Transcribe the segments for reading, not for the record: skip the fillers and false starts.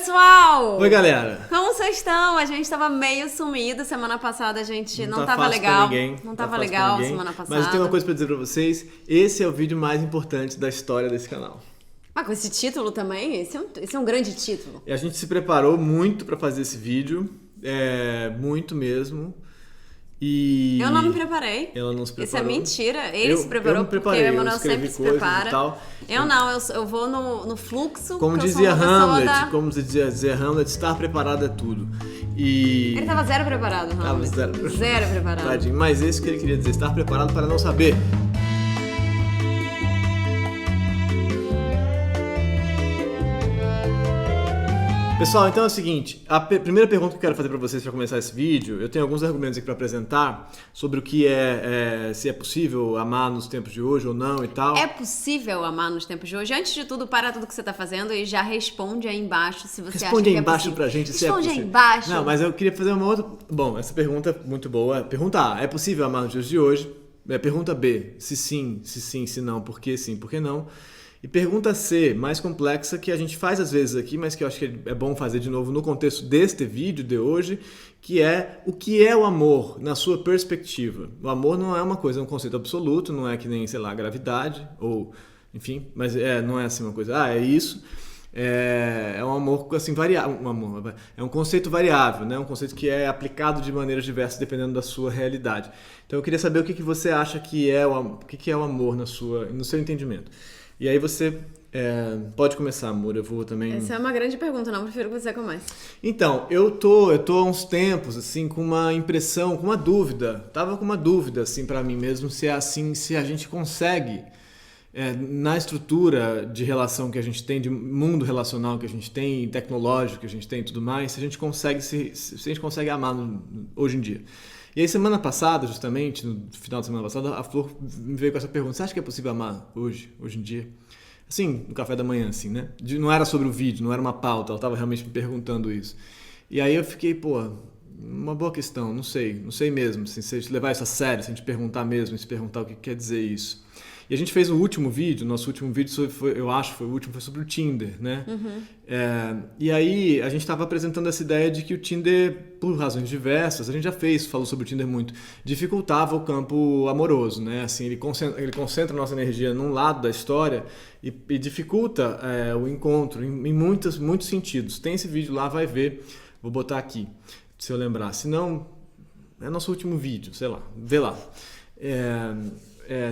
pessoal! Oi, galera! Como vocês estão? A gente tava meio sumido semana passada, a gente não tá tava legal. Não tava legal semana passada. Mas eu tenho uma coisa pra dizer pra vocês: esse é o vídeo mais importante da história desse canal. Ah, com esse título também? Esse é um grande título. E a gente se preparou muito pra fazer esse vídeo, muito mesmo. E eu não me preparei. Ela não se preparou. Isso é mentira. Ele se preparou, eu me preparei, porque o Emanuel sempre se prepara. E tal. Eu não, eu vou no fluxo. Como dizia Hamlet, estar preparado é tudo. E ele tava zero preparado, Hamlet. Zero preparado. Tadinho, mas esse que ele queria dizer, estar preparado para não saber. Pessoal, então é o seguinte, a primeira pergunta que eu quero fazer para vocês para começar esse vídeo, eu tenho alguns argumentos aqui para apresentar sobre o que se é possível amar nos tempos de hoje ou não e tal. É possível amar nos tempos de hoje? Antes de tudo, para tudo que você tá fazendo e já responde aí embaixo se você acha que é possível. Responde aí embaixo pra gente se é possível. Responde aí embaixo. Não, mas eu queria fazer uma outra... Bom, essa pergunta é muito boa. Pergunta A, é possível amar nos dias de hoje? Pergunta B, se sim, se não, por que sim, por que não? E pergunta C, mais complexa, que a gente faz às vezes aqui, mas que eu acho que é bom fazer de novo no contexto deste vídeo de hoje, que é o que é o amor na sua perspectiva. O amor não é uma coisa, é um conceito absoluto, não é que nem, sei lá, gravidade, ou enfim, mas não é assim uma coisa, é isso. É um amor assim variável, é um conceito variável, né? Um conceito que é aplicado de maneiras diversas dependendo da sua realidade. Então eu queria saber o que você acha que é o que é o amor no seu entendimento. E aí você pode começar, amor, eu vou também... Essa é uma grande pergunta, não, eu prefiro que você comece. Então, eu tô há uns tempos, assim, com uma impressão, com uma dúvida, tava com uma dúvida, assim, pra mim mesmo, se é assim, se a gente consegue, na estrutura de relação que a gente tem, de mundo relacional que a gente tem, tecnológico que a gente tem e tudo mais, se a gente consegue amar hoje em dia. E aí, semana passada, justamente, no final da semana passada, a Flor me veio com essa pergunta: você acha que é possível amar hoje em dia? Assim, no café da manhã, assim, né? Não era sobre o vídeo, não era uma pauta, ela estava realmente me perguntando isso. E aí eu fiquei, uma boa questão, não sei mesmo, assim, se a gente levar isso a sério, se a gente perguntar mesmo, se perguntar o que quer dizer isso. E a gente fez nosso último vídeo foi sobre o Tinder, né? Uhum. E aí a gente estava apresentando essa ideia de que o Tinder, por razões diversas, a gente já falou sobre o Tinder muito, dificultava o campo amoroso, né? Assim, ele concentra a nossa energia num lado da história e dificulta o encontro em muitos sentidos. Tem esse vídeo lá, vai ver, vou botar aqui, se eu lembrar. Se não, é nosso último vídeo, sei lá, vê lá.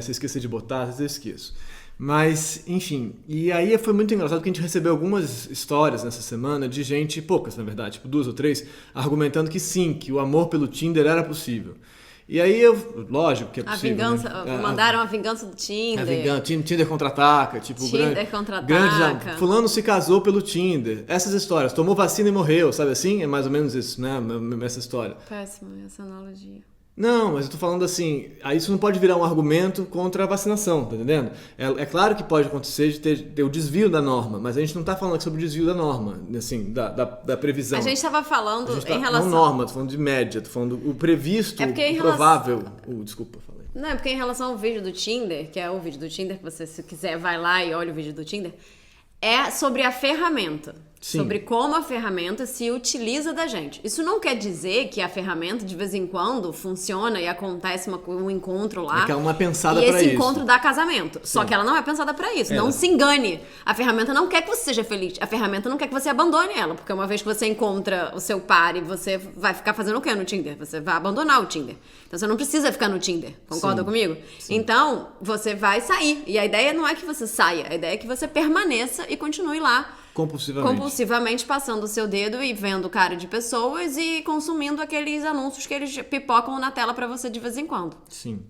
Se eu esquecer de botar, às vezes eu esqueço. Mas, enfim, e aí foi muito engraçado porque a gente recebeu algumas histórias nessa semana de gente, poucas na verdade, tipo 2 ou 3, argumentando que sim, que o amor pelo Tinder era possível. E aí lógico que é possível. A vingança, né? Mandaram a vingança do Tinder. Tinder contra-ataca, tipo, Tinder contra-ataca. Fulano se casou pelo Tinder. Essas histórias, tomou vacina e morreu, sabe assim? É mais ou menos isso, né? Essa história. Péssima essa analogia. Não, mas eu tô falando assim, isso não pode virar um argumento contra a vacinação, tá entendendo? É claro que pode acontecer de ter o desvio da norma, mas a gente não tá falando aqui sobre o desvio da norma, assim, da previsão. A gente tava falando em relação... Não norma, tô falando de média, tô falando o previsto, o provável... Desculpa, falei. Não, é porque em relação ao vídeo do Tinder, que é o vídeo do Tinder, que você, se quiser, vai lá e olha o vídeo do Tinder, é sobre a ferramenta. Sim. Sobre como a ferramenta se utiliza da gente. Isso não quer dizer que a ferramenta de vez em quando funciona e acontece um encontro lá. É que ela não é pensada pra isso. E esse encontro dá casamento. Sim. Só que ela não é pensada pra isso. Não se engane. A ferramenta não quer que você seja feliz. A ferramenta não quer que você abandone ela. Porque uma vez que você encontra o seu par e você vai ficar fazendo o quê no Tinder? Você vai abandonar o Tinder. Então você não precisa ficar no Tinder. Concorda comigo? Sim. Então você vai sair. E a ideia não é que você saia. A ideia é que você permaneça e continue lá. Compulsivamente passando o seu dedo e vendo cara de pessoas e consumindo aqueles anúncios que eles pipocam na tela pra você de vez em quando. Sim.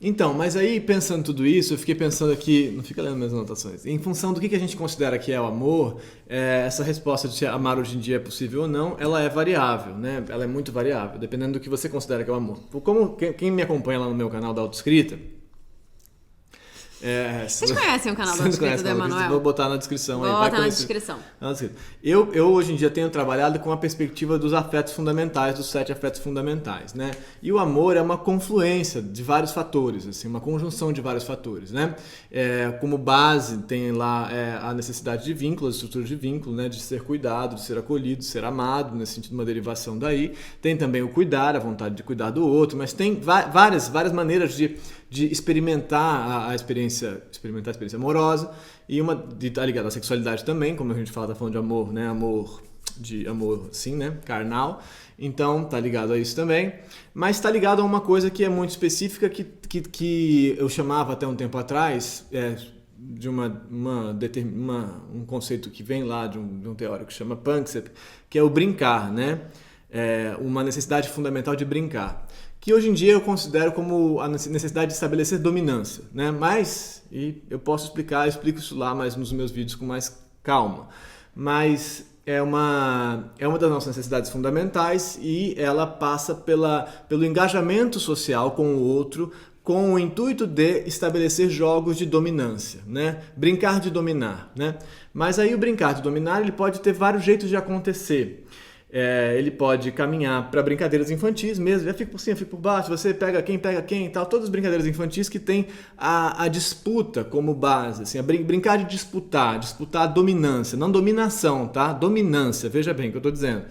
Então, mas aí pensando tudo isso, eu fiquei pensando aqui, não fica lendo minhas anotações, em função do que a gente considera que é o amor, essa resposta de se amar hoje em dia é possível ou não, ela é variável, né? Ela é muito variável, dependendo do que você considera que é o amor. Como quem me acompanha lá no meu canal da Autoescrita, Vocês conhecem o canal do Escrito do Emanuel? Vou botar na descrição. Vou botar na descrição. Eu hoje em dia tenho trabalhado com a perspectiva dos afetos fundamentais, dos 7 afetos fundamentais, né? E o amor é uma confluência de vários fatores, assim, uma conjunção de vários fatores, né? Como base tem lá a necessidade de vínculo, a estrutura de vínculo, né? De ser cuidado, de ser acolhido, de ser amado, nesse sentido uma derivação daí. Tem também o cuidar, a vontade de cuidar do outro, mas tem várias maneiras de experimentar a experiência amorosa, e tá ligado à sexualidade também, como a gente fala, tá falando de amor, né? Amor, sim, né? Carnal. Então, tá ligado a isso também. Mas tá ligado a uma coisa que é muito específica, que eu chamava até um tempo atrás, de um conceito que vem lá de um teórico que chama Panksepp, que é o brincar, né? Uma necessidade fundamental de brincar, que hoje em dia eu considero como a necessidade de estabelecer dominância, né? Mas, e eu explico isso lá mais nos meus vídeos com mais calma, mas é uma das nossas necessidades fundamentais, e ela passa pelo engajamento social com o outro, com o intuito de estabelecer jogos de dominância, né? Brincar de dominar, né? Mas aí o brincar de dominar, ele pode ter vários jeitos de acontecer. Ele pode caminhar para brincadeiras infantis mesmo, já fica por cima, fica por baixo, você pega quem e tal, todas as brincadeiras infantis que tem a disputa como base, assim, brincar de disputar a dominância, não dominação, tá? Dominância, veja bem o que eu estou dizendo.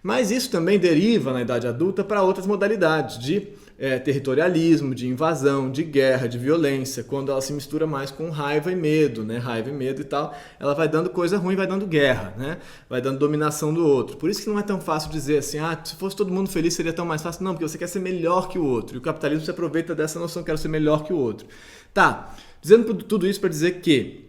Mas isso também deriva na idade adulta para outras modalidades de territorialismo, de invasão, de guerra, de violência, quando ela se mistura mais com raiva e medo, né? Raiva e medo e tal, ela vai dando coisa ruim, vai dando guerra, né? Vai dando dominação do outro. Por isso que não é tão fácil dizer assim, se fosse todo mundo feliz seria tão mais fácil. Não, porque você quer ser melhor que o outro. E o capitalismo se aproveita dessa noção, quero ser melhor que o outro. Tá, dizendo tudo isso para dizer que,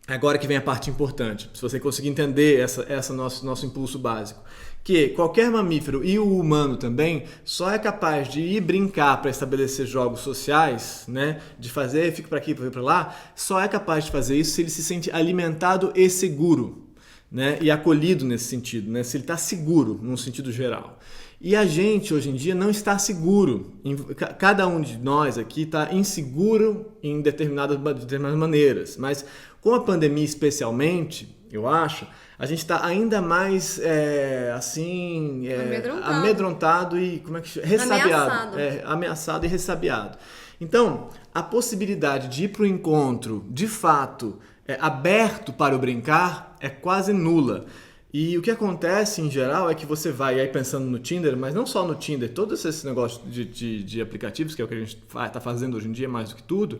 agora que vem a parte importante, se você conseguir entender essa nosso impulso básico, que qualquer mamífero, e o humano também, só é capaz de ir brincar para estabelecer jogos sociais, né? De fazer, fica para aqui, fica para lá, só é capaz de fazer isso se ele se sente alimentado e seguro, né? E acolhido nesse sentido, né? Se ele está seguro, num sentido geral. E a gente, hoje em dia, não está seguro. Cada um de nós aqui está inseguro em determinadas maneiras. Mas com a pandemia especialmente, eu acho, a gente está ainda mais, amedrontado e, como é que chama? Ressabiado. Ameaçado e ressabiado. Então, a possibilidade de ir para o encontro, de fato, aberto para o brincar, é quase nula. E o que acontece, em geral, é que você vai aí pensando no Tinder, mas não só no Tinder, todos esses negócios de aplicativos, que é o que a gente está fazendo hoje em dia mais do que tudo,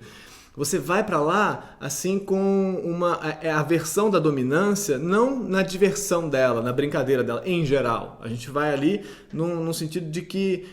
você vai para lá assim com a versão da dominância, não na diversão dela, na brincadeira dela, em geral. A gente vai ali no sentido de que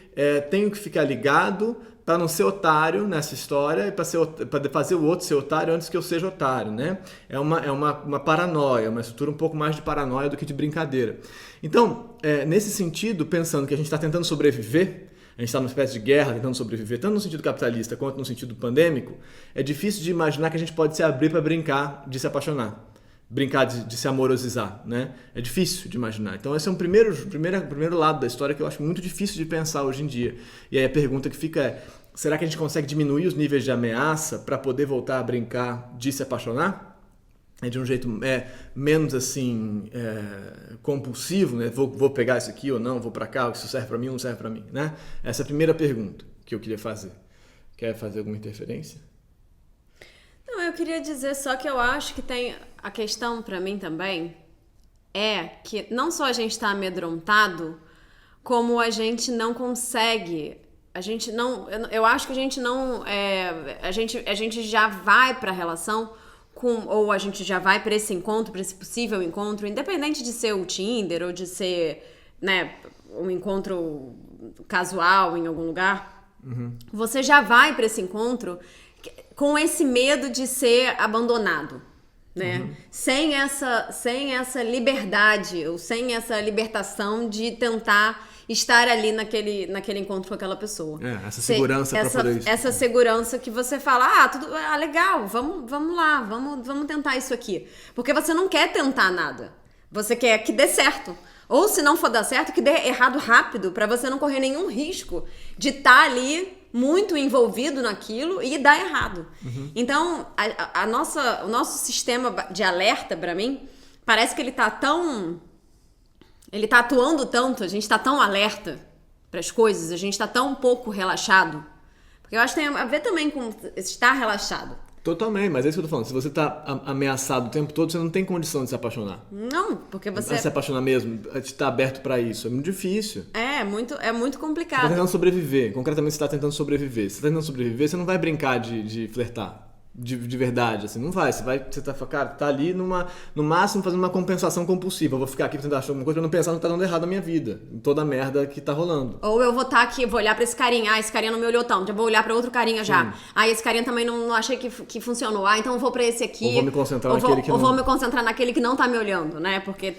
tenho que ficar ligado para não ser otário nessa história e para fazer o outro ser otário antes que eu seja otário, né? É uma paranoia, uma estrutura um pouco mais de paranoia do que de brincadeira. Então, nesse sentido, pensando que a gente está tentando sobreviver, a gente está numa espécie de guerra tentando sobreviver, tanto no sentido capitalista quanto no sentido pandêmico, é difícil de imaginar que a gente pode se abrir para brincar de se apaixonar, brincar de se amorosizar, né? É difícil de imaginar. Então esse é um primeiro lado da história que eu acho muito difícil de pensar hoje em dia. E aí a pergunta que fica é, será que a gente consegue diminuir os níveis de ameaça para poder voltar a brincar de se apaixonar? De um jeito menos assim compulsivo, né? Vou pegar isso aqui ou não, vou para cá, isso serve para mim ou não serve para mim, né? Essa é a primeira pergunta que eu queria fazer. Quer fazer alguma interferência? Não, eu queria dizer só que eu acho que tem a questão para mim também é que não só a gente está amedrontado, como a gente não consegue. Eu acho que a gente não, a gente já vai para a relação ou a gente já vai para esse encontro, para esse possível encontro, independente de ser o Tinder ou de ser, né, um encontro casual em algum lugar, você já vai para esse encontro com esse medo de ser abandonado, né? Sem essa liberdade ou sem essa libertação de tentar estar ali naquele encontro com aquela pessoa. Essa segurança para poder isso. Essa segurança que você fala, legal, vamos lá, vamos tentar isso aqui. Porque você não quer tentar nada. Você quer que dê certo. Ou se não for dar certo, que dê errado rápido, para você não correr nenhum risco de estar ali muito envolvido naquilo e dá errado. Então, o nosso sistema de alerta, pra mim, parece que ele tá atuando tanto, a gente tá tão alerta pras coisas, a gente tá tão pouco relaxado. Porque eu acho que tem a ver também com estar relaxado. Totalmente, mas é isso que eu tô falando. Se você tá ameaçado o tempo todo, você não tem condição de se apaixonar. Não, porque você... Se apaixonar mesmo, de estar aberto pra isso. É muito difícil. É muito complicado. Você tá tentando sobreviver. Concretamente, você tá tentando sobreviver. Se você tá tentando sobreviver, você não vai brincar de flertar. De verdade, assim, não vai. Você tá, cara, tá ali no máximo fazendo uma compensação compulsiva. Eu vou ficar aqui tentando achar alguma coisa pra não pensar no que tá dando errado na minha vida. Em toda a merda que tá rolando. Ou eu vou estar aqui, vou olhar pra esse carinha. Esse carinha não me olhou tanto. Já vou olhar pra outro carinha já. Esse carinha também não achei que funcionou. Então eu vou pra esse aqui. Ou vou me concentrar naquele que não... Ou vou me concentrar naquele que não tá me olhando, né? Porque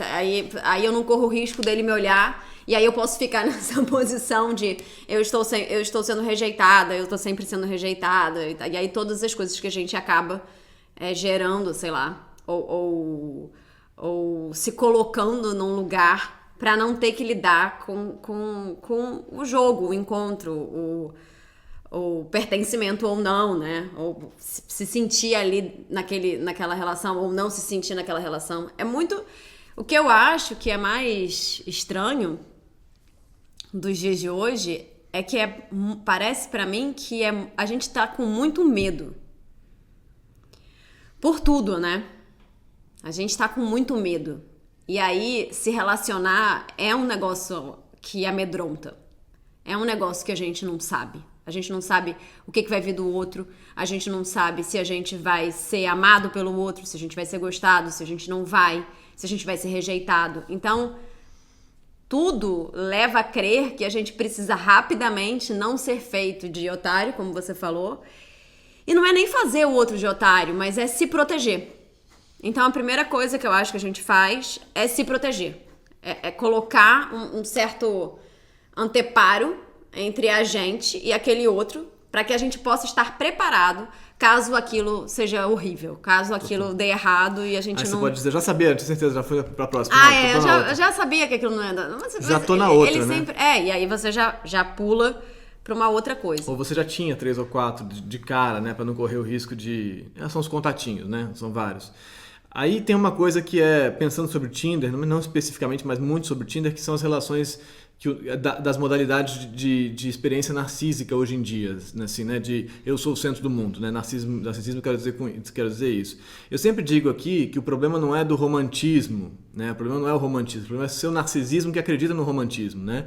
aí eu não corro o risco dele me olhar. E aí eu posso ficar nessa posição de eu estou sendo rejeitada, eu estou sempre sendo rejeitada. E aí todas as coisas que a gente acaba gerando, sei lá, ou se colocando num lugar para não ter que lidar com o jogo, o encontro, o pertencimento ou não, né? Ou se sentir ali naquela relação ou não se sentir naquela relação. É muito... O que eu acho que é mais estranho dos dias de hoje é que parece pra mim que a gente tá com muito medo. Por tudo, né? A gente tá com muito medo. E aí, se relacionar é um negócio que amedronta. É um negócio que a gente não sabe. A gente não sabe o que vai vir do outro. A gente não sabe se a gente vai ser amado pelo outro, se a gente vai ser gostado, se a gente não vai, se a gente vai ser rejeitado. Então... tudo leva a crer que a gente precisa rapidamente não ser feito de otário, como você falou. E não é nem fazer o outro de otário, mas é se proteger. Então a primeira coisa que eu acho que a gente faz é se proteger. É colocar um certo anteparo entre a gente e aquele outro para que a gente possa estar preparado caso aquilo seja horrível, caso aquilo dê errado e a gente não... Você pode dizer, já sabia, tinha certeza, já foi pra próxima. Eu já sabia que aquilo não ia dar. Já tô na outra, né? Sempre, e aí você já pula pra uma outra coisa. Ou você já tinha 3 ou 4 de cara, né, pra não correr o risco de... são os contatinhos, né, são vários. Aí tem uma coisa que pensando sobre o Tinder, não especificamente, mas muito sobre o Tinder, que são as relações das modalidades de experiência narcísica hoje em dia, assim, né, de eu sou o centro do mundo, né, narcisismo quero dizer isso. Eu sempre digo aqui que o problema não é do romantismo, né, o problema não é o romantismo, o problema é o seu narcisismo que acredita no romantismo, né,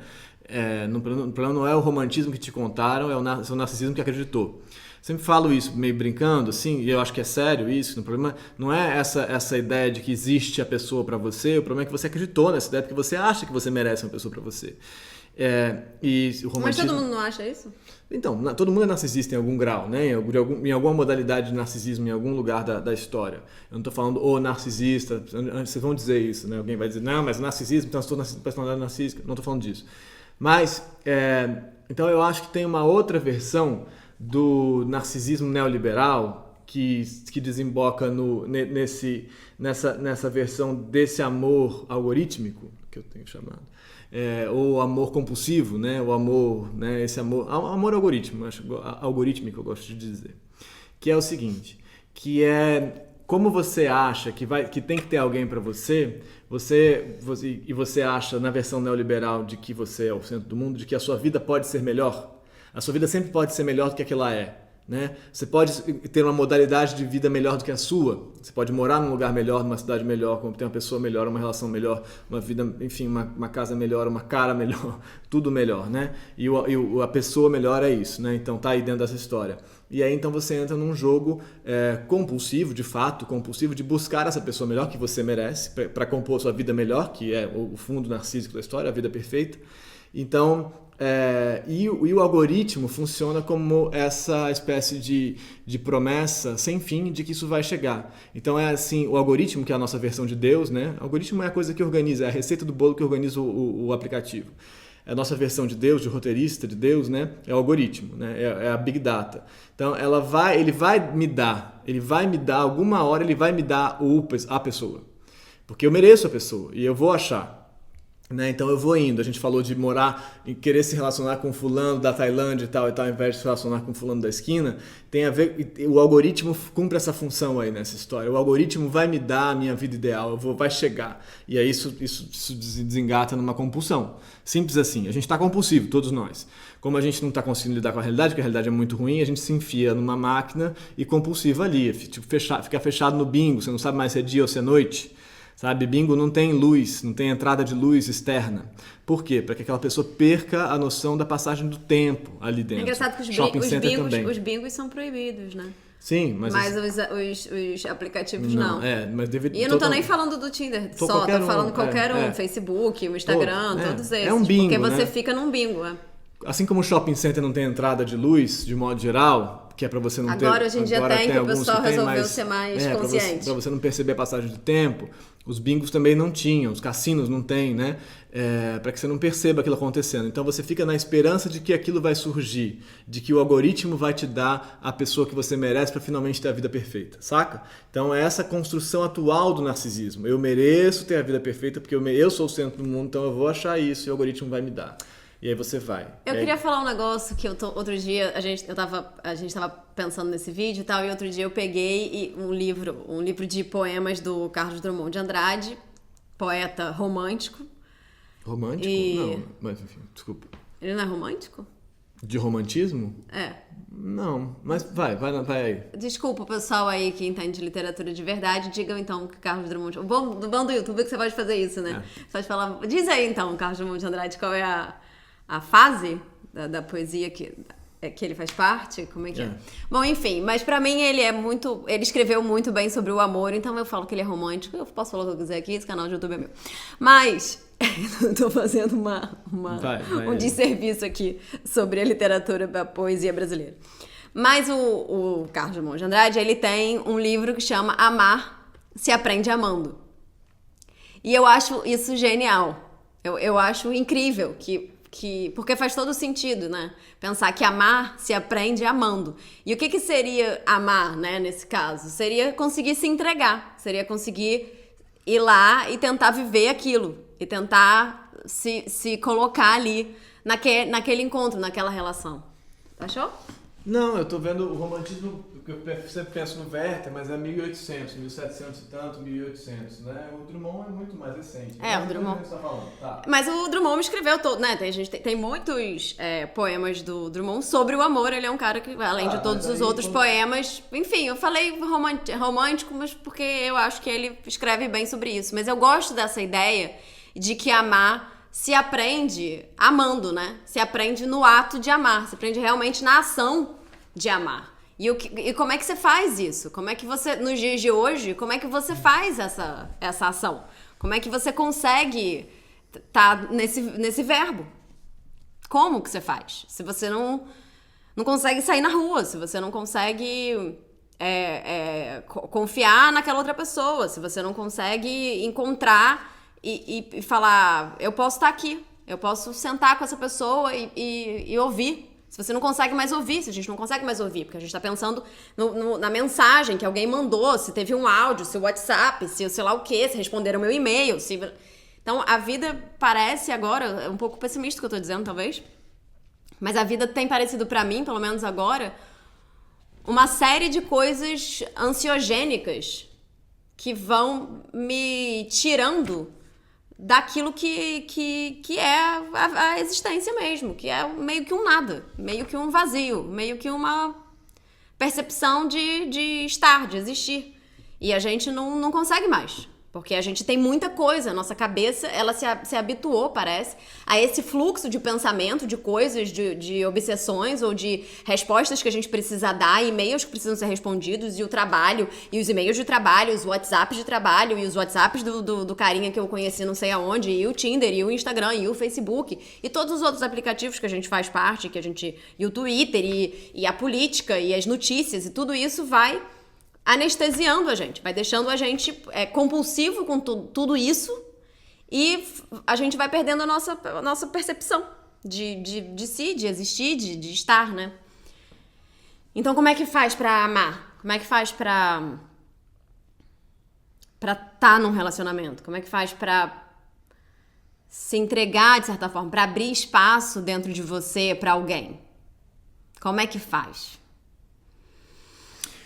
o problema não é o romantismo que te contaram, é o seu narcisismo que acreditou. Sempre falo isso meio brincando, assim, e eu acho que é sério isso. O problema não é essa ideia de que existe a pessoa pra você, o problema é que você acreditou nessa ideia porque você acha que você merece uma pessoa pra você. E o romantismo... Mas todo mundo não acha isso? Então, todo mundo é narcisista em algum grau, né? Em alguma modalidade de narcisismo, em algum lugar da história. Eu não estou falando o narcisista, vocês vão dizer isso, né? Alguém vai dizer, não, mas narcisismo, então eu estou personalidade narcísica. Não estou falando disso. Mas, então eu acho que tem uma outra versão do narcisismo neoliberal que desemboca nessa versão desse amor algorítmico, que eu tenho chamado, ou amor compulsivo, né? O amor, né? Esse amor algorítmico, eu gosto de dizer, que é o seguinte, que é como você acha que tem que ter alguém para você acha na versão neoliberal de que você é o centro do mundo, de que a sua vida pode ser melhor. A sua vida sempre pode ser melhor do que aquela é, né? Você pode ter uma modalidade de vida melhor do que a sua. Você pode morar num lugar melhor, numa cidade melhor, ter uma pessoa melhor, uma relação melhor, uma vida, enfim, uma casa melhor, uma cara melhor, tudo melhor, né? E a pessoa melhor é isso, né? Então tá aí dentro dessa história. E aí então você entra num jogo compulsivo, de fato, compulsivo, de buscar essa pessoa melhor que você merece, para compor a sua vida melhor, que é o fundo narcísico da história, a vida perfeita. Então... E o algoritmo funciona como essa espécie de promessa sem fim de que isso vai chegar. Então é assim, o algoritmo, que é a nossa versão de Deus, né? O algoritmo é a coisa que organiza, é a receita do bolo que organiza o aplicativo. É a nossa versão de Deus, de roteirista de Deus, né? É o algoritmo, né? É a Big Data. Então ele vai me dar, alguma hora ele vai me dar a pessoa. Porque eu mereço a pessoa e eu vou achar. Né? Então eu vou indo. A gente falou de morar e querer se relacionar com fulano da Tailândia e tal, ao invés de se relacionar com fulano da esquina. Tem a ver. O algoritmo cumpre essa função aí nessa história. O algoritmo vai me dar a minha vida ideal, vai chegar. E aí isso desengata numa compulsão. Simples assim. A gente está compulsivo, todos nós. Como a gente não está conseguindo lidar com a realidade, porque a realidade é muito ruim, a gente se enfia numa máquina e compulsiva ali. Tipo, fica fechado no bingo, você não sabe mais se é dia ou se é noite. Sabe, bingo não tem luz, não tem entrada de luz externa. Por quê? Para que aquela pessoa perca a noção da passagem do tempo ali dentro. É engraçado que os bingos são proibidos, né? Sim, mas os aplicativos não. Mas e eu não tô nem falando do Tinder tô falando qualquer um. Facebook, o Instagram, todos esses. É um bingo, porque você fica num bingo. Assim como o shopping center não tem entrada de luz, de modo geral, que é para você não ter... Agora, hoje em dia tem, que o pessoal resolveu ser mais consciente. Para você não perceber a passagem do tempo, os bingos também não tinham, os cassinos não têm, né? Para que você não perceba aquilo acontecendo. Então você fica na esperança de que aquilo vai surgir, de que o algoritmo vai te dar a pessoa que você merece para finalmente ter a vida perfeita, saca? Então é essa construção atual do narcisismo. Eu mereço ter a vida perfeita porque eu sou o centro do mundo, então eu vou achar isso e o algoritmo vai me dar. E aí você vai. Eu queria falar um negócio que outro dia a gente tava pensando nesse vídeo e tal, e outro dia eu peguei um livro de poemas do Carlos Drummond de Andrade, poeta romântico. Romântico? Não, mas enfim, desculpa. Ele não é romântico? De romantismo? É. Não, mas vai aí. Desculpa o pessoal aí que entende de literatura de verdade, digam então que Carlos Drummond... O bom do YouTube é que você pode fazer isso, né? Você pode falar... Diz aí então, Carlos Drummond de Andrade, qual é a fase da poesia que ele faz parte? Como é que é? Bom, enfim, mas pra mim ele escreveu muito bem sobre o amor, então eu falo que ele é romântico. Eu posso falar o que eu quiser aqui, esse canal de YouTube é meu. Mas eu tô fazendo um desserviço aqui sobre a literatura, a poesia brasileira. Mas o Carlos Drummond de Andrade, ele tem um livro que chama Amar se aprende amando. E eu acho isso genial. Eu acho incrível porque faz todo sentido, né? Pensar que amar se aprende amando. E o que seria amar, né, nesse caso? Seria conseguir se entregar. Seria conseguir ir lá e tentar viver aquilo. E tentar se colocar ali naquele encontro, naquela relação. Achou? Não, eu tô vendo o romantismo, eu sempre penso no Werther, mas é 1800, 1700 e tanto, 1800, né? O Drummond é muito mais recente. O Drummond. Você tá falando. Tá. Mas o Drummond escreveu todo, né? Tem muitos poemas do Drummond sobre o amor. Ele é um cara que, além de todos os outros poemas... Enfim, eu falei romântico, mas porque eu acho que ele escreve bem sobre isso. Mas eu gosto dessa ideia de que amar se aprende amando, né? Se aprende no ato de amar. Se aprende realmente na ação de amar. E como é que você faz isso? Como é que você, nos dias de hoje, como é que você faz essa ação? Como é que você consegue estar nesse verbo? Como que você faz? Se você não consegue sair na rua, se você não consegue confiar naquela outra pessoa, se você não consegue encontrar e falar, eu posso estar aqui, eu posso sentar com essa pessoa e ouvir. Se você não consegue mais ouvir, se a gente não consegue mais ouvir, porque a gente tá pensando na mensagem que alguém mandou, se teve um áudio, se o WhatsApp, se sei lá o quê, se responderam meu e-mail, Então, a vida parece agora, é um pouco pessimista o que eu tô dizendo, talvez, mas a vida tem parecido pra mim, pelo menos agora, uma série de coisas ansiogênicas que vão me tirando daquilo que é a existência mesmo, que é meio que um nada, meio que um vazio, meio que uma percepção de estar, de existir. E a gente não consegue mais. Porque a gente tem muita coisa, a nossa cabeça, ela se habituou, parece, a esse fluxo de pensamento, de coisas, de obsessões ou de respostas que a gente precisa dar, e-mails que precisam ser respondidos, e o trabalho, e os e-mails de trabalho, os WhatsApps de trabalho, e os WhatsApps do carinha que eu conheci não sei aonde, e o Tinder, e o Instagram, e o Facebook, e todos os outros aplicativos que a gente faz parte, e o Twitter, e a política, e as notícias, e tudo isso vai anestesiando a gente, vai deixando a gente compulsivo com tudo isso, e a gente vai perdendo a nossa percepção de si, de existir, de estar, né? Então, como é que faz pra amar? Como é que faz pra estar num relacionamento? Como é que faz pra se entregar, de certa forma, pra abrir espaço dentro de você pra alguém? Como é que faz?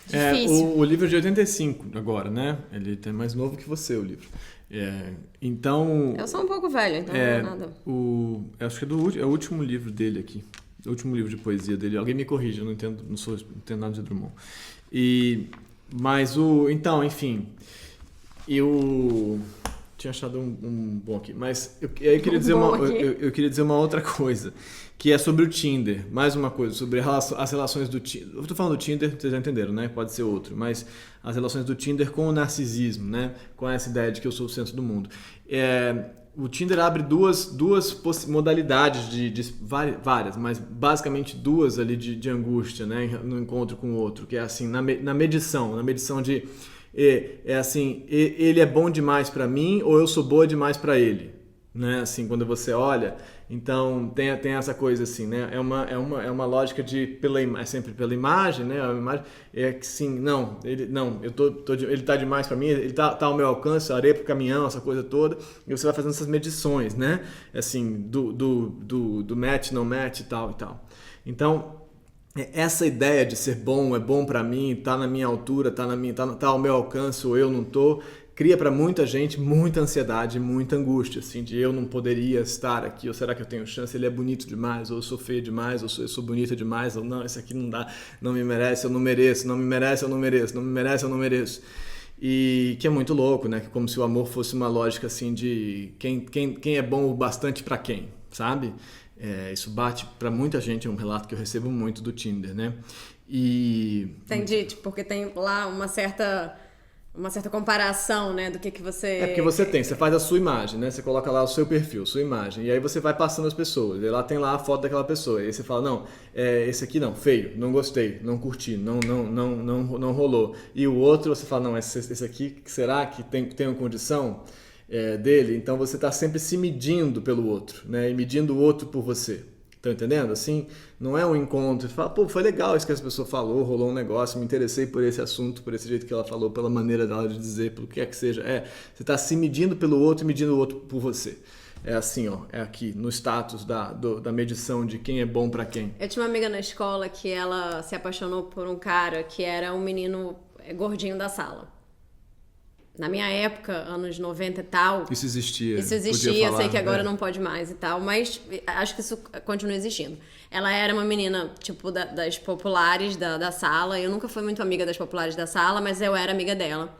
Difícil. O livro é de 85 agora, né? Ele é mais novo que você, o livro. Então... Eu sou um pouco velha, então não é nada. Acho que é o último livro dele aqui. O último livro de poesia dele. Alguém me corrige, eu não entendo nada de Drummond. Então, enfim... Eu tinha achado um bom aqui, mas eu queria dizer uma outra coisa, que é sobre o Tinder. Mais uma coisa, sobre as relações do Tinder. Eu estou falando do Tinder, vocês já entenderam, né? Pode ser outro, mas as relações do Tinder com o narcisismo, né? Com essa ideia de que eu sou o centro do mundo. O Tinder abre duas modalidades várias, mas basicamente duas ali de angústia, né? No encontro com o outro, que é assim, na medição de... assim, ele é bom demais pra mim ou eu sou boa demais pra ele, né? Assim, quando você olha, então tem essa coisa assim, né? É uma lógica é sempre pela imagem, né? A imagem é que sim, ele tá demais pra mim, ele tá ao meu alcance, areia pro caminhão, essa coisa toda, e você vai fazendo essas medições, né? Assim, do match, não match e tal. Então, essa ideia de ser bom, é bom pra mim, tá na minha altura, tá ao meu alcance ou eu não tô, cria pra muita gente muita ansiedade, muita angústia, assim, de eu não poderia estar aqui, ou será que eu tenho chance, ele é bonito demais, ou eu sou feia demais, ou eu sou bonita demais, ou não, esse aqui não dá, não me merece, eu não mereço, não me merece, eu não mereço, não me merece, eu não mereço. E que é muito louco, né? Como se o amor fosse uma lógica assim de quem é bom o bastante pra quem, sabe? Isso bate pra muita gente, é um relato que eu recebo muito do Tinder, né? Entendi, porque tem lá uma certa comparação, né, do que você... Porque você faz a sua imagem, né? Você coloca lá o seu perfil, sua imagem, e aí você vai passando as pessoas, e lá tem lá a foto daquela pessoa, e aí você fala, não, esse aqui não, feio, não gostei, não curti, não rolou. E o outro, você fala, não, esse aqui, será que tem condição dele? Então você está sempre se medindo pelo outro, né? E medindo o outro por você. Tá entendendo? Assim, não é um encontro. Você fala, pô, foi legal isso que essa pessoa falou, rolou um negócio, me interessei por esse assunto, por esse jeito que ela falou, pela maneira dela de dizer, pelo que é que seja. Você tá se medindo pelo outro e medindo o outro por você. É assim, ó, é aqui, no status da medição de quem é bom pra quem. Eu tinha uma amiga na escola que ela se apaixonou por um cara que era um menino gordinho da sala. Na minha época, anos 90 e tal... Isso existia. Eu sei que agora não pode mais e tal, mas acho que isso continua existindo. Ela era uma menina, tipo, das populares da sala. Eu nunca fui muito amiga das populares da sala, mas eu era amiga dela.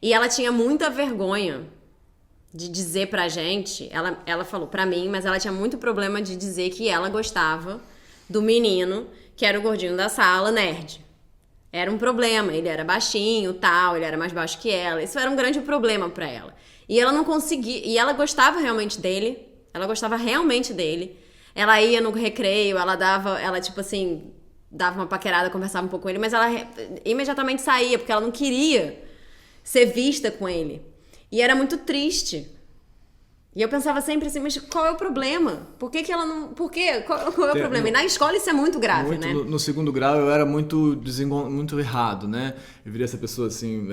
E ela tinha muita vergonha de dizer pra gente... Ela falou pra mim, mas ela tinha muito problema de dizer que ela gostava do menino, que era o gordinho da sala, nerd. Era um problema, ele era baixinho, tal, ele era mais baixo que ela. Isso era um grande problema pra ela. E ela não conseguia, e ela gostava realmente dele. Ela ia no recreio, ela tipo assim, dava uma paquerada, conversava um pouco com ele, mas ela imediatamente saía, porque ela não queria ser vista com ele. E era muito triste. E eu pensava sempre assim, mas qual é o problema? Por que ela não... Por quê? Qual é o problema? E na escola isso é muito grave, né? No segundo grau eu era muito errado, né? Eu viria essa pessoa assim,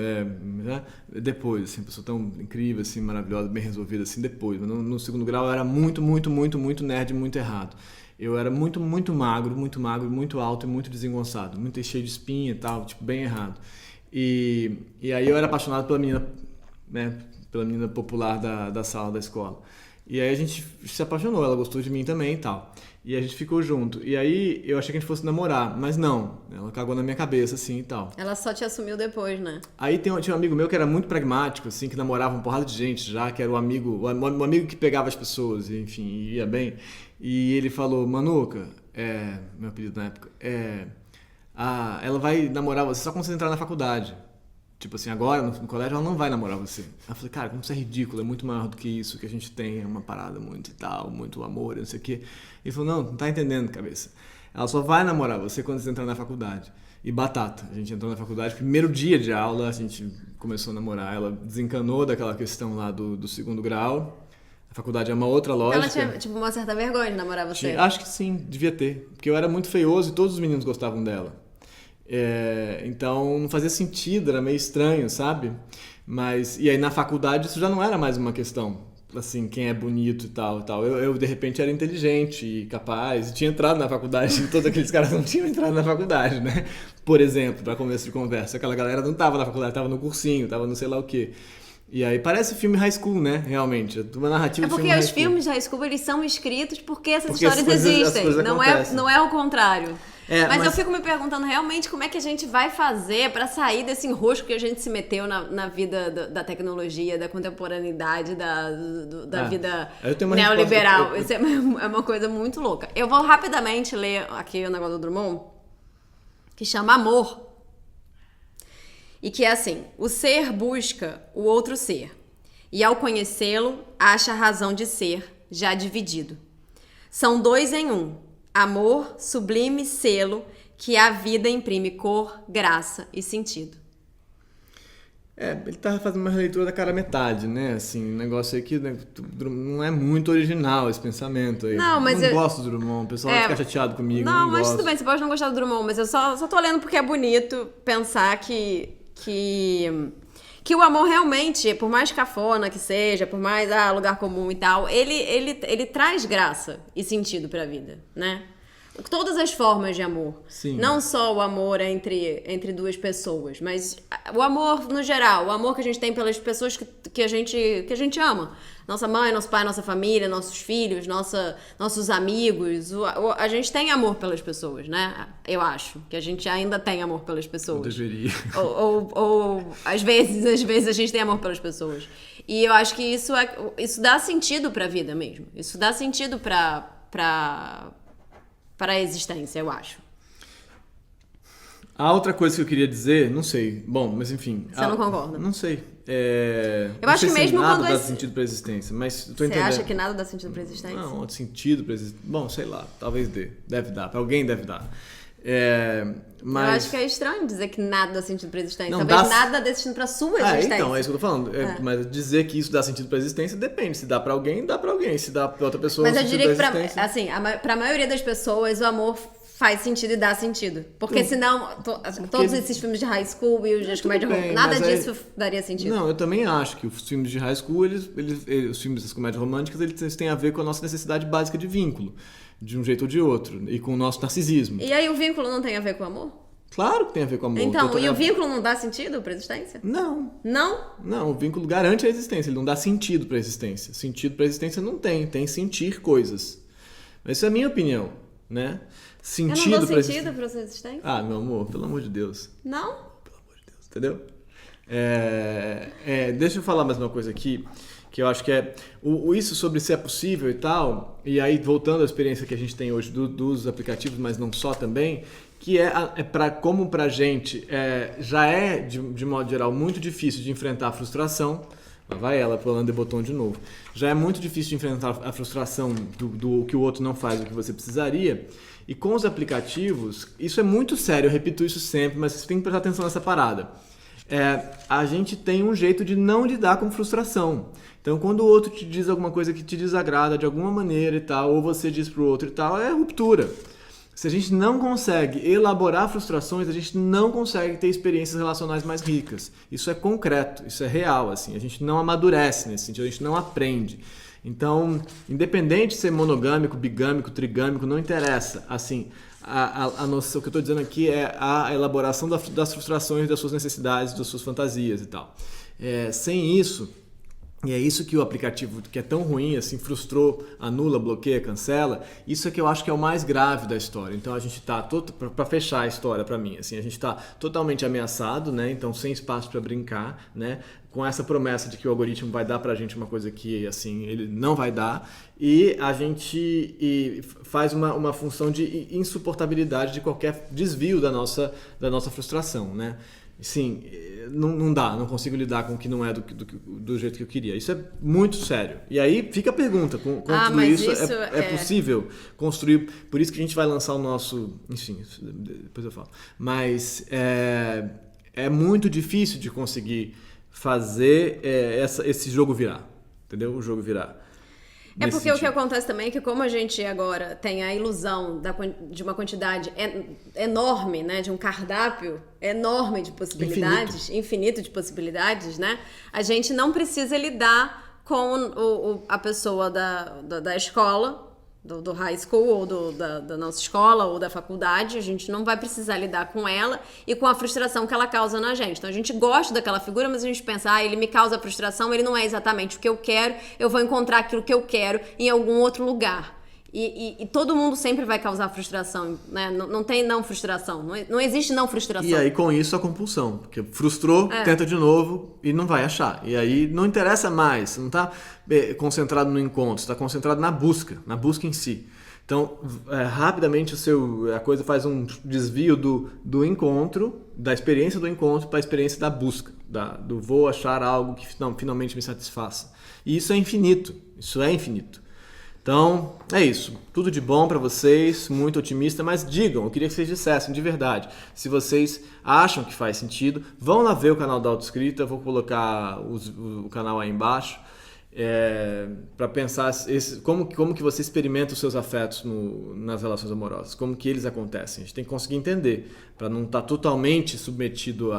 depois, assim, pessoa tão incrível, assim, maravilhosa, bem resolvida, assim, depois. Mas no segundo grau eu era muito nerd, muito errado. Eu era muito magro, muito alto e muito desengonçado. Muito cheio de espinha e tal, tipo, bem errado. E aí eu era apaixonado pela menina, né? Pela menina popular da sala da escola. E aí a gente se apaixonou, ela gostou de mim também e tal. E a gente ficou junto. E aí eu achei que a gente fosse namorar, mas não. Ela cagou na minha cabeça, assim, e tal. Ela só te assumiu depois, né? Aí tinha um amigo meu que era muito pragmático, assim, que namorava uma porrada de gente já, que era o amigo que pegava as pessoas, enfim, ia bem. E ele falou, Manuca, meu apelido na época, ela vai namorar você só quando você entrar na faculdade. Tipo assim, agora no colégio ela não vai namorar você. Eu falei, cara, como isso é ridículo, é muito maior do que isso, que a gente tem, é uma parada muito e tal, muito amor, não sei o quê. Ele falou, não tá entendendo, cabeça. Ela só vai namorar você quando você entrar na faculdade. E batata, a gente entrou na faculdade, primeiro dia de aula, a gente começou a namorar. Ela desencanou daquela questão lá do segundo grau. A faculdade é uma outra lógica. Ela tinha, tipo, uma certa vergonha de namorar você? Acho que sim, devia ter. Porque eu era muito feioso e todos os meninos gostavam dela. Então não fazia sentido, era meio estranho, sabe? E aí na faculdade isso já não era mais uma questão, assim, quem é bonito e tal, e tal. Eu, de repente, era inteligente e capaz, e tinha entrado na faculdade, e todos aqueles caras não tinham entrado na faculdade, né? Por exemplo, para começo de conversa, aquela galera não tava na faculdade, tava no cursinho, tava no sei lá o quê. E aí parece filme high school, né? Realmente, uma narrativa de filme high school. É porque os filmes de high school, eles são escritos porque essas Porque histórias existem, não é o contrário. Mas eu fico me perguntando realmente como é que a gente vai fazer pra sair desse enrosco que a gente se meteu na vida da tecnologia, da contemporaneidade, da vida neoliberal. Isso é uma coisa muito louca. Eu vou rapidamente ler aqui o negócio do Drummond, que chama Amor. E que é assim: o ser busca o outro ser, e ao conhecê-lo, acha a razão de ser, já dividido. São dois em um, amor, sublime selo, que à vida imprime cor, graça e sentido. Ele tá fazendo uma releitura da cara metade, né? Assim, um negócio aí que não é muito original esse pensamento aí. Não, mas eu não gosto do Drummond, o pessoal vai ficar chateado comigo. Não, mas tudo bem, você pode não gostar do Drummond, mas eu só tô lendo porque é bonito pensar que o amor realmente, por mais cafona que seja, por mais lugar comum e tal, ele traz graça e sentido pra vida, né? Todas as formas de amor. Sim. Não só o amor entre duas pessoas, mas o amor no geral, o amor que a gente tem pelas pessoas que a gente ama. Nossa mãe, nosso pai, nossa família, nossos filhos, nossos amigos. A gente tem amor pelas pessoas, né? Eu acho que a gente ainda tem amor pelas pessoas. Eu deveria. Ou às vezes a gente tem amor pelas pessoas. E eu acho que isso dá sentido pra vida mesmo. Isso dá sentido para a existência, eu acho. A outra coisa que eu queria dizer, não sei. Bom, mas enfim. Você não concorda? Não sei. Eu acho que mesmo nada quando dá sentido pra existência, mas tô entendendo. Você acha que nada dá sentido pra existência? Não, sentido pra existência. Bom, sei lá, talvez dê. Deve dar, pra alguém deve dar. Mas... Eu acho que é estranho dizer que nada dá sentido pra existência. Não, talvez nada dê sentido pra sua existência. Então, é isso que eu tô falando. Mas dizer que isso dá sentido pra existência depende. Se dá pra alguém, dá pra alguém. Se dá pra outra pessoa, mas eu diria que pra maioria das pessoas, o amor faz sentido e dá sentido. Porque senão, todos esses filmes de high school e os de comédia romântica, nada disso daria sentido. Não, eu também acho que os filmes de high school, os filmes das comédias românticas, eles têm a ver com a nossa necessidade básica de vínculo. De um jeito ou de outro. E com o nosso narcisismo. E aí o vínculo não tem a ver com o amor? Claro que tem a ver com o amor. Então, o vínculo não dá sentido pra existência? Não. Não? Não, o vínculo garante a existência, ele não dá sentido pra existência. Sentido pra existência não tem sentir coisas. Mas isso é a minha opinião, né? Sentido eu não dou sentido pra sua existência? Meu amor, pelo amor de Deus. Não? Pelo amor de Deus, entendeu? Deixa eu falar mais uma coisa aqui, que eu acho que isso sobre se é possível e tal, e aí voltando à experiência que a gente tem hoje dos aplicativos, mas não só também, que como pra gente já é, de modo geral, muito difícil de enfrentar a frustração. Lá vai ela pulando de botão de novo. Já é muito difícil de enfrentar a frustração do que o outro não faz o que você precisaria. E com os aplicativos, isso é muito sério, eu repito isso sempre, mas você tem que prestar atenção nessa parada. A gente tem um jeito de não lidar com frustração. Então, quando o outro te diz alguma coisa que te desagrada de alguma maneira e tal, ou você diz pro outro e tal, é ruptura. Se a gente não consegue elaborar frustrações, a gente não consegue ter experiências relacionais mais ricas. Isso é concreto, isso é real, assim. A gente não amadurece nesse sentido, a gente não aprende. Então, independente de ser monogâmico, bigâmico, trigâmico, não interessa. Assim, a noção, o que eu estou dizendo aqui é a elaboração das frustrações, das suas necessidades, das suas fantasias e tal. Sem isso, e é isso que o aplicativo, que é tão ruim, assim, frustrou, anula, bloqueia, cancela, isso é que eu acho que é o mais grave da história. Então a gente está, para fechar a história para mim, assim, a gente está totalmente ameaçado, né? Então sem espaço para brincar, né? Com essa promessa de que o algoritmo vai dar pra gente uma coisa que, assim, ele não vai dar, e a gente faz uma função de insuportabilidade de qualquer desvio da nossa frustração, né? Sim, não dá, não consigo lidar com o que não é do jeito que eu queria. Isso é muito sério. E aí fica a pergunta, com tudo isso é possível construir, por isso que a gente vai lançar o nosso, enfim, depois eu falo. Mas é muito difícil de conseguir fazer esse jogo virar, entendeu? O jogo virar. Porque o que acontece também é que como a gente agora tem a ilusão de uma quantidade enorme, né, de um cardápio enorme de possibilidades, infinito de possibilidades, né, a gente não precisa lidar com a pessoa da escola, do high school, ou da nossa escola, ou da faculdade. A gente não vai precisar lidar com ela e com a frustração que ela causa na gente. Então a gente gosta daquela figura, mas a gente pensa, ele me causa frustração, ele não é exatamente o que eu quero, eu vou encontrar aquilo que eu quero em algum outro lugar. E todo mundo sempre vai causar frustração, né? Não tem não frustração, não existe não frustração. E aí com isso a compulsão, porque frustrou, tenta de novo e não vai achar. E aí não interessa mais, você não está concentrado no encontro, você está concentrado na busca em si. Então, rapidamente a coisa faz um desvio do encontro, da experiência do encontro para a experiência da busca, do vou achar algo que finalmente me satisfaça. E isso é infinito. Então, é isso. Tudo de bom para vocês, muito otimista, mas digam, eu queria que vocês dissessem de verdade. Se vocês acham que faz sentido, vão lá ver o canal da Autoescrita, eu vou colocar o canal aí embaixo, para pensar como que você experimenta os seus afetos nas relações amorosas, como que eles acontecem. A gente tem que conseguir entender, para não estar totalmente submetido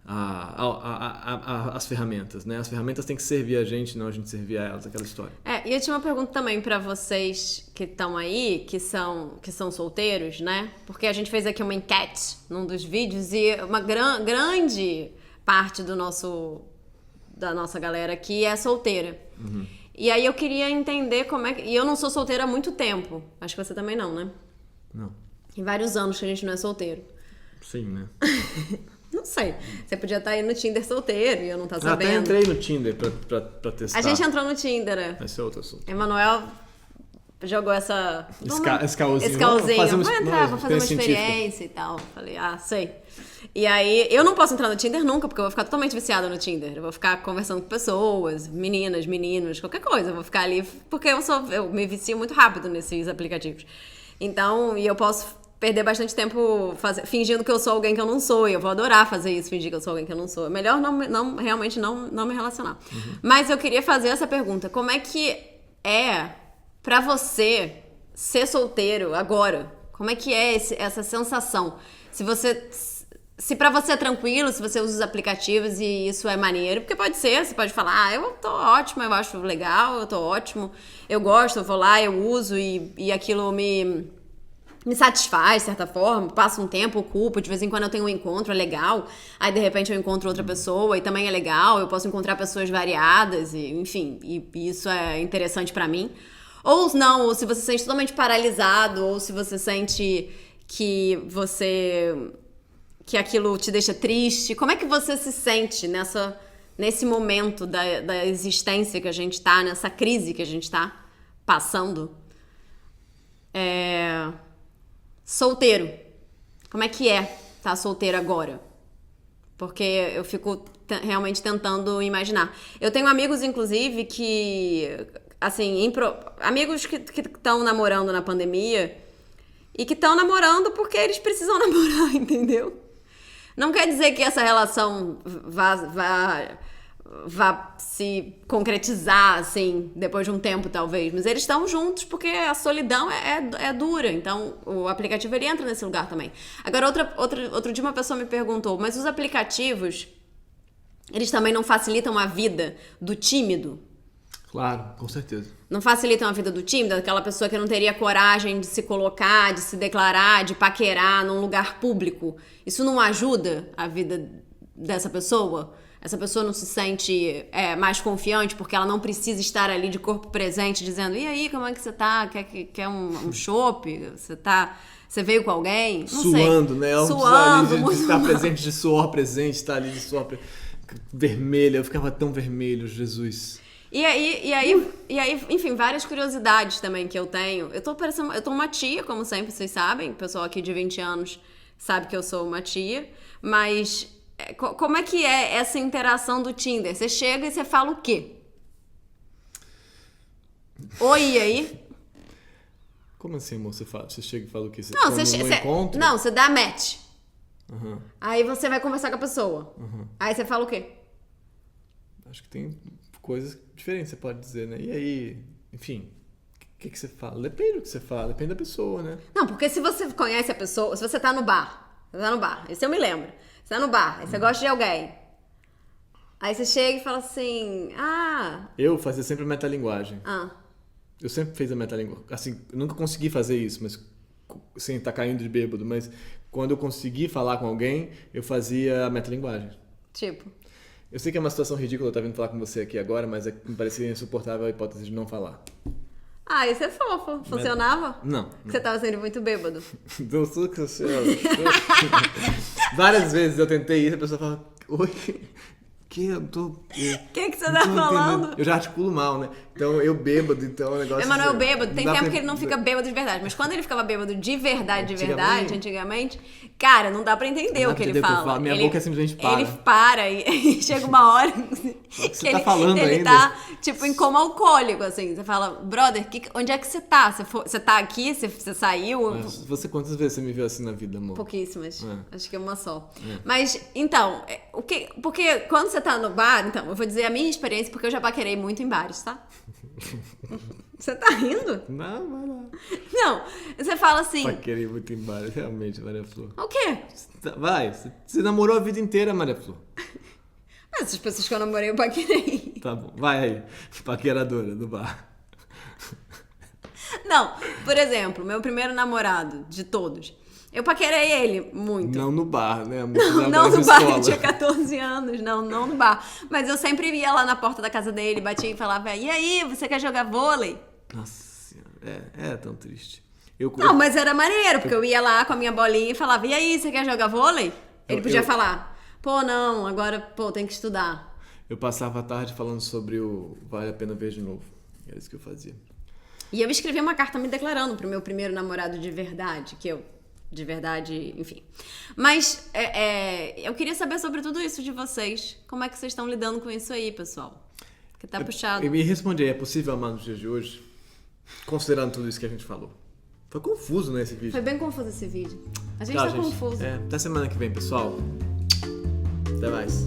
as ferramentas, né? As ferramentas têm que servir a gente, não a gente servir a elas, aquela história. E eu tinha uma pergunta também pra vocês que estão aí, que são solteiros, né? Porque a gente fez aqui uma enquete num dos vídeos e uma grande parte da nossa galera aqui é solteira. Uhum. E aí eu queria entender como é que... E eu não sou solteira há muito tempo. Acho que você também não, né? Não. Tem vários anos que a gente não é solteiro. Sim, né? Não sei. Você podia estar aí no Tinder solteiro e eu não tá sabendo. Até entrei no Tinder pra testar. A gente entrou no Tinder, né? Esse é outro assunto. Emanuel jogou essa... Esse caôzinho. Vou entrar, vou fazer uma experiência e tal. Falei, sei. E aí, eu não posso entrar no Tinder nunca, porque eu vou ficar totalmente viciada no Tinder. Eu vou ficar conversando com pessoas, meninas, meninos, qualquer coisa. Eu vou ficar ali, porque eu me vicio muito rápido nesses aplicativos. Então, e eu posso perder bastante tempo fingindo que eu sou alguém que eu não sou. E eu vou adorar fazer isso, fingir que eu sou alguém que eu não sou. É melhor realmente não me relacionar. Uhum. Mas eu queria fazer essa pergunta. Como é que é pra você ser solteiro agora? Como é que é essa sensação? Se pra você é tranquilo, se você usa os aplicativos e isso é maneiro, porque pode ser, você pode falar, eu tô ótimo, eu acho legal, eu tô ótimo, eu gosto, eu vou lá, eu uso e aquilo me satisfaz, de certa forma, passa um tempo, ocupo, de vez em quando eu tenho um encontro, é legal, aí de repente eu encontro outra pessoa e também é legal, eu posso encontrar pessoas variadas, enfim, e isso é interessante pra mim. Ou não, ou se você se sente totalmente paralisado, ou se você sente que aquilo te deixa triste, como é que você se sente nesse momento da existência que a gente tá, nessa crise que a gente tá passando? Solteiro. Como é que é estar solteiro agora? Porque eu fico realmente tentando imaginar. Eu tenho amigos, inclusive, que... Assim, amigos que estão namorando na pandemia e que estão namorando porque eles precisam namorar, entendeu? Não quer dizer que essa relação vá se concretizar, assim, depois de um tempo, talvez. Mas eles estão juntos porque a solidão é dura. Então, o aplicativo, ele entra nesse lugar também. Agora, outro dia uma pessoa me perguntou, mas os aplicativos, eles também não facilitam a vida do tímido? Claro, com certeza. Não facilitam a vida do tímido? Daquela pessoa que não teria coragem de se colocar, de se declarar, de paquerar num lugar público. Isso não ajuda a vida dessa pessoa? Essa pessoa não se sente mais confiante porque ela não precisa estar ali de corpo presente dizendo, e aí, como é que você tá? Quer um chopp? Você veio com alguém? Não suando, sei. Né? Ela suando, de estar presente, de suor presente, estar ali de suor vermelha. Eu ficava tão vermelho, Jesus. E aí, enfim, várias curiosidades também que eu tenho. Eu tô uma tia, como sempre, vocês sabem. O pessoal aqui de 20 anos sabe que eu sou uma tia. Mas como é que é essa interação do Tinder? Você chega e você fala o quê? Oi, e aí? Como assim, amor? Você chega e fala o quê? Não, você dá match. Uhum. Aí você vai conversar com a pessoa. Uhum. Aí você fala o quê? Acho que tem coisas diferentes, você pode dizer, né? E aí, enfim, o que você fala? Depende do que você fala, depende da pessoa, né? Não, porque se você conhece a pessoa, se você tá no bar, isso eu me lembro. Você tá no bar, aí você gosta de alguém. Aí você chega e fala assim, Eu fazia sempre metalinguagem. ah, Eu sempre fiz a metalinguagem. Assim, eu nunca consegui fazer isso, mas sem estar caindo de bêbado. Mas quando eu consegui falar com alguém, eu fazia a metalinguagem. tipo... Eu sei que é uma situação ridícula eu estar vindo falar com você aqui agora, mas me parecia insuportável a hipótese de não falar. Ah, isso é fofo. Funcionava? Não. Porque você tava sendo muito bêbado. Então, várias vezes eu tentei isso e a pessoa fala, oi, que eu tô... O que você tá falando? Eu já articulo mal, né? Então eu bêbado, então o negócio... Emanuel bêbado, tem dá tempo pra- que ele não fica bêbado de verdade, mas quando ele ficava bêbado de verdade, antigamente, cara, não dá pra entender Não o dá que pra ele entender o que eu fala. falo, minha boca simplesmente para. Ele para e chega uma hora que você tá falando ele ainda? tá, tipo, em coma alcoólico, assim. Você fala, brother, onde é que você tá? Você tá aqui? Você saiu? Mas você, quantas vezes você me viu assim na vida, amor? Pouquíssimas. Acho que é uma só. É. Mas, então, porque quando você tá no bar, então, eu vou dizer a minha experiência, porque eu já paquerei muito em bares, tá? Você tá rindo? Não, vai lá. Não, você fala assim... Paquerei muito embora, realmente, Maria Flor. O quê? Vai, você namorou a vida inteira, Maria Flor. Mas essas pessoas que eu namorei, eu paquerei. Tá bom, vai aí, paqueradora do bar. Não, por exemplo, meu primeiro namorado de todos. Eu paquerei ele muito. Não no bar, né? amor? Não, Você não trabalha no na bar, eu escola. tinha 14 anos, não no bar. Mas eu sempre ia lá na porta da casa dele, batia e falava, e aí, você quer jogar vôlei? Nossa senhora, é tão triste. Não, mas era maneiro, porque eu ia lá com a minha bolinha e falava, e aí, você quer jogar vôlei? Ele podia falar, pô, não, agora, pô, tem que estudar. Eu passava a tarde falando sobre o Vale a Pena Ver de Novo. Era isso que eu fazia. E eu escrevi uma carta me declarando pro meu primeiro namorado de verdade, de verdade, enfim. Mas eu queria saber sobre tudo isso de vocês. Como é que vocês estão lidando com isso aí, pessoal? Porque tá puxado. Eu me respondi, é possível amar nos dias de hoje? Considerando tudo isso que a gente falou. Foi confuso, né, esse vídeo? Foi bem confuso esse vídeo. A gente tá gente. confuso. Até semana que vem, pessoal. Até mais.